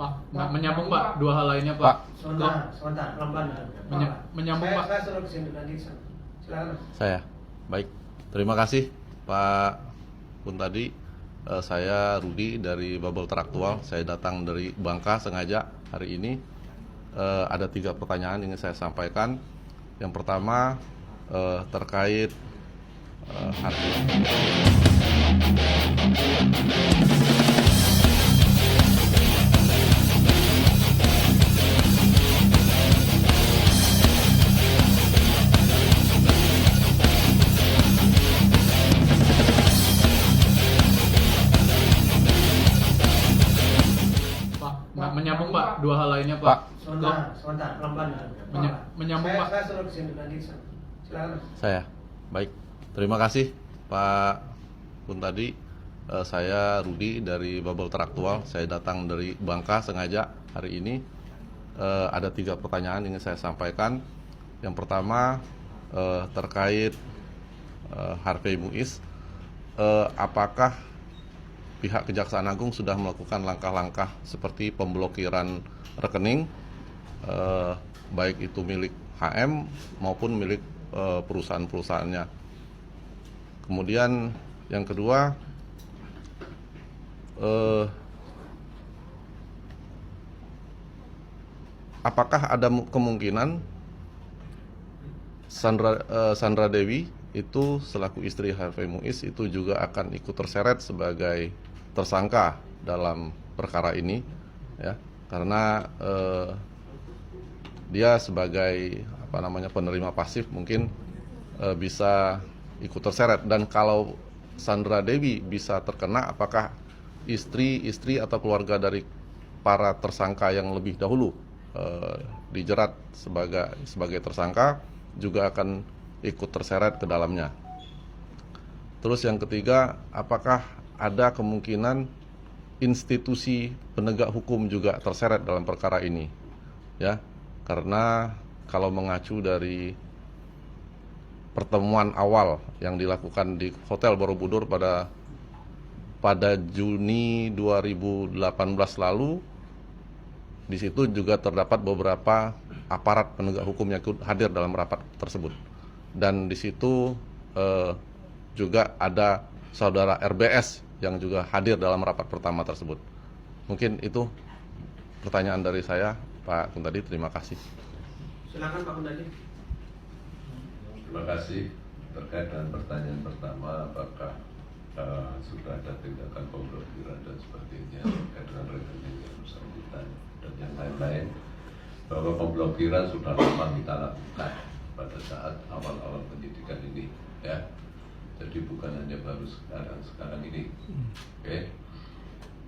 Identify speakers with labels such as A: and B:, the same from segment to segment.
A: Pak, menyambung Pak, dua hal lainnya Pak.
B: Sebentar, pelan-pelan.
A: Menyambung Pak.
B: Saya suruh kesini nanti. Silakan.
C: Saya, baik. Terima kasih Pak Kuntadi. Saya Rudi dari Bubble Teraktual. Saya datang dari Bangka sengaja hari ini. Ada 3 pertanyaan yang ingin saya sampaikan. Yang pertama terkait harga.
A: Menyambung Pak, dua hal lainnya Pak.
B: Sebentar, pelan-pelan.
A: Menyambung Pak.
B: Saya suruh kesini nanti. Silakan.
C: Saya, baik. Terima kasih Pak Kuntadi. Saya Rudi dari Bubble Teraktual. Saya datang dari Bangka sengaja hari ini. Ada 3 pertanyaan yang ingin saya sampaikan. Yang pertama terkait Harvey Muiz. Apakah pihak Kejaksaan Agung sudah melakukan langkah-langkah seperti pemblokiran rekening, baik itu milik HM maupun milik perusahaan-perusahaannya. Kemudian yang kedua, apakah ada kemungkinan Sandra Dewi itu selaku istri Harvey Muiz itu juga akan ikut terseret sebagai tersangka dalam perkara ini, ya, karena dia sebagai penerima pasif mungkin bisa ikut terseret. Dan kalau Sandra Dewi bisa terkena, apakah istri atau keluarga dari para tersangka yang lebih dahulu dijerat sebagai tersangka juga akan ikut terseret ke dalamnya. Terus yang ketiga, apakah ada kemungkinan institusi penegak hukum juga terseret dalam perkara ini, ya? Karena kalau mengacu dari pertemuan awal yang dilakukan di Hotel Borobudur pada Juni 2018 lalu, di situ juga terdapat beberapa aparat penegak hukum yang hadir dalam rapat tersebut. Dan di situ juga ada saudara RBS yang juga hadir dalam rapat pertama tersebut. Mungkin itu pertanyaan dari saya, Pak Kuntadi. Terima kasih.
B: Silakan Pak Kuntadi.
D: Terima kasih. Terkait dengan pertanyaan pertama, apakah sudah ada tindakan pemblokiran dan sebagainya terkait dengan rekening yang bersangkutan dan yang lain-lain, bahwa pemblokiran sudah lama kita lakukan pada saat awal-awal penyidikan ini, ya. Jadi bukan hanya baru sekarang ini, oke?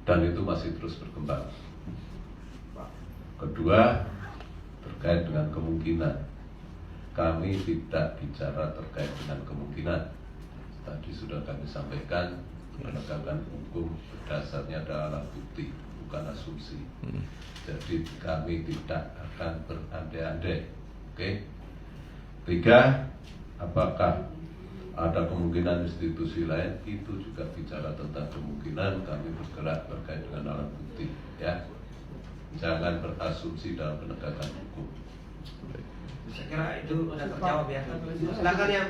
D: Dan itu masih terus berkembang. Kedua, terkait dengan kemungkinan, kami tidak bicara terkait dengan kemungkinan. Tadi sudah kami sampaikan, penegakan hukum berdasarnya adalah bukti, bukan asumsi. Jadi kami tidak akan berandai-andai, oke? 3, apakah ada kemungkinan institusi lain, itu juga bicara tentang kemungkinan, kami bergerak terkait dengan alat bukti, ya. Jangan berasumsi dalam penegakan hukum.
B: Saya kira itu sudah terjawab, ya. Silakan yang